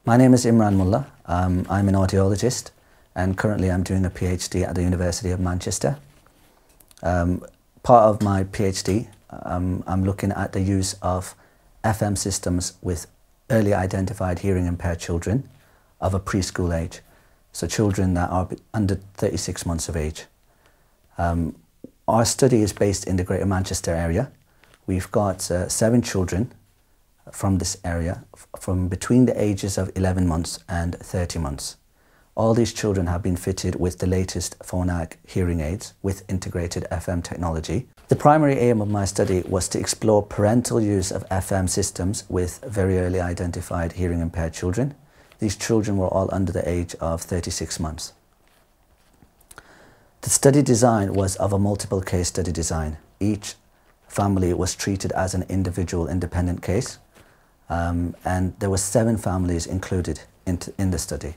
My name is Imran Mulla. I'm an audiologist and currently I'm doing a PhD at the University of Manchester. Part of my PhD, I'm looking at the use of FM systems with early identified hearing impaired children of a preschool age, so children that are under 36 months of age. Our study is based in the Greater Manchester area. We've got 7 children from this area, from between the ages of 11 months and 30 months. All these children have been fitted with the latest Phonak hearing aids with integrated FM technology. The primary aim of my study was to explore parental use of FM systems with very early identified hearing impaired children. These children were all under the age of 36 months. The study design was of a multiple case study design. Each family was treated as an individual independent case. And there were 7 families included in the study.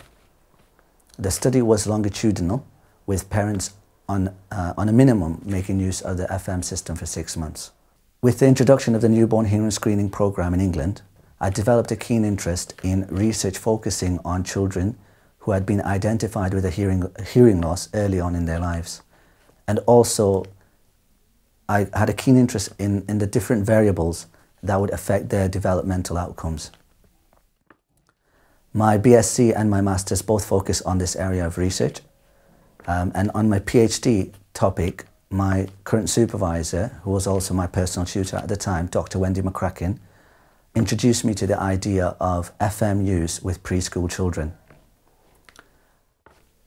The study was longitudinal, with parents on a minimum making use of the FM system for 6 months. With the introduction of the newborn hearing screening program in England, I developed a keen interest in research focusing on children who had been identified with a hearing loss early on in their lives. And also, I had a keen interest in the different variables that would affect their developmental outcomes. My BSc and my Masters both focus on this area of research. And on my PhD topic, my current supervisor, who was also my personal tutor at the time, Dr. Wendy McCracken, introduced me to the idea of FM use with preschool children.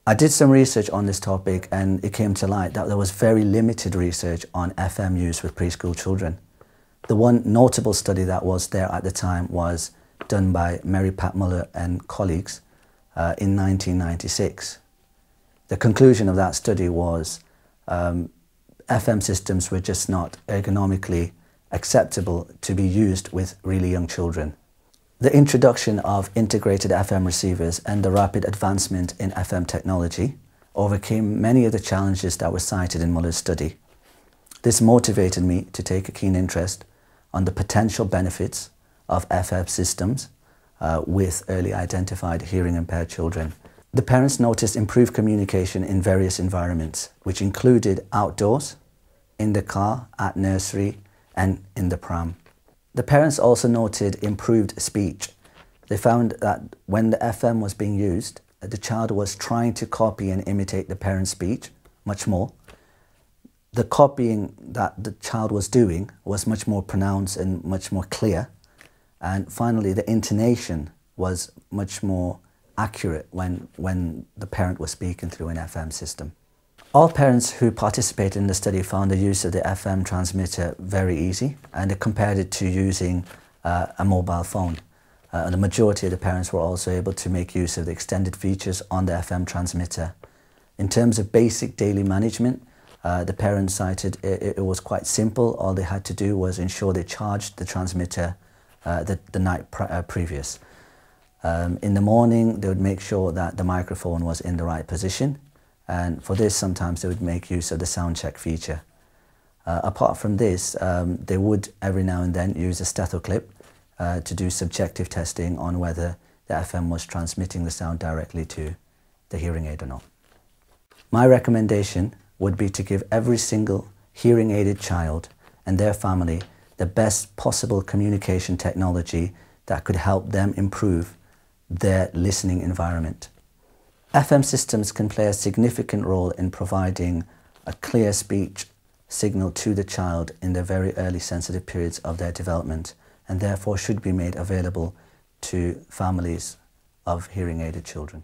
I did some research on this topic and it came to light that there was very limited research on FM use with preschool children. The one notable study that was there at the time was done by Mary Pat Muller and colleagues in 1996. The conclusion of that study was FM systems were just not ergonomically acceptable to be used with really young children. The introduction of integrated FM receivers and the rapid advancement in FM technology overcame many of the challenges that were cited in Muller's study. This motivated me to take a keen interest on the potential benefits of FM systems with early identified hearing impaired children. The parents noticed improved communication in various environments, which included outdoors, in the car, at nursery, and in the pram. The parents also noted improved speech. They found that when the FM was being used, the child was trying to copy and imitate the parent's speech much more. The copying that the child was doing was much more pronounced and much more clear. And finally, the intonation was much more accurate when the parent was speaking through an FM system. All parents who participated in the study found the use of the FM transmitter very easy, and they compared it to using a mobile phone. The majority of the parents were also able to make use of the extended features on the FM transmitter. In terms of basic daily management, the parents cited it was quite simple. All they had to do was ensure they charged the transmitter the night previous. In the morning, they would make sure that the microphone was in the right position, and for this sometimes they would make use of the sound check feature. Apart from this, they would every now and then use a stethoscope to do subjective testing on whether the FM was transmitting the sound directly to the hearing aid or not. My recommendation would be to give every single hearing aided child and their family the best possible communication technology that could help them improve their listening environment. FM systems can play a significant role in providing a clear speech signal to the child in the very early sensitive periods of their development, and therefore should be made available to families of hearing aided children.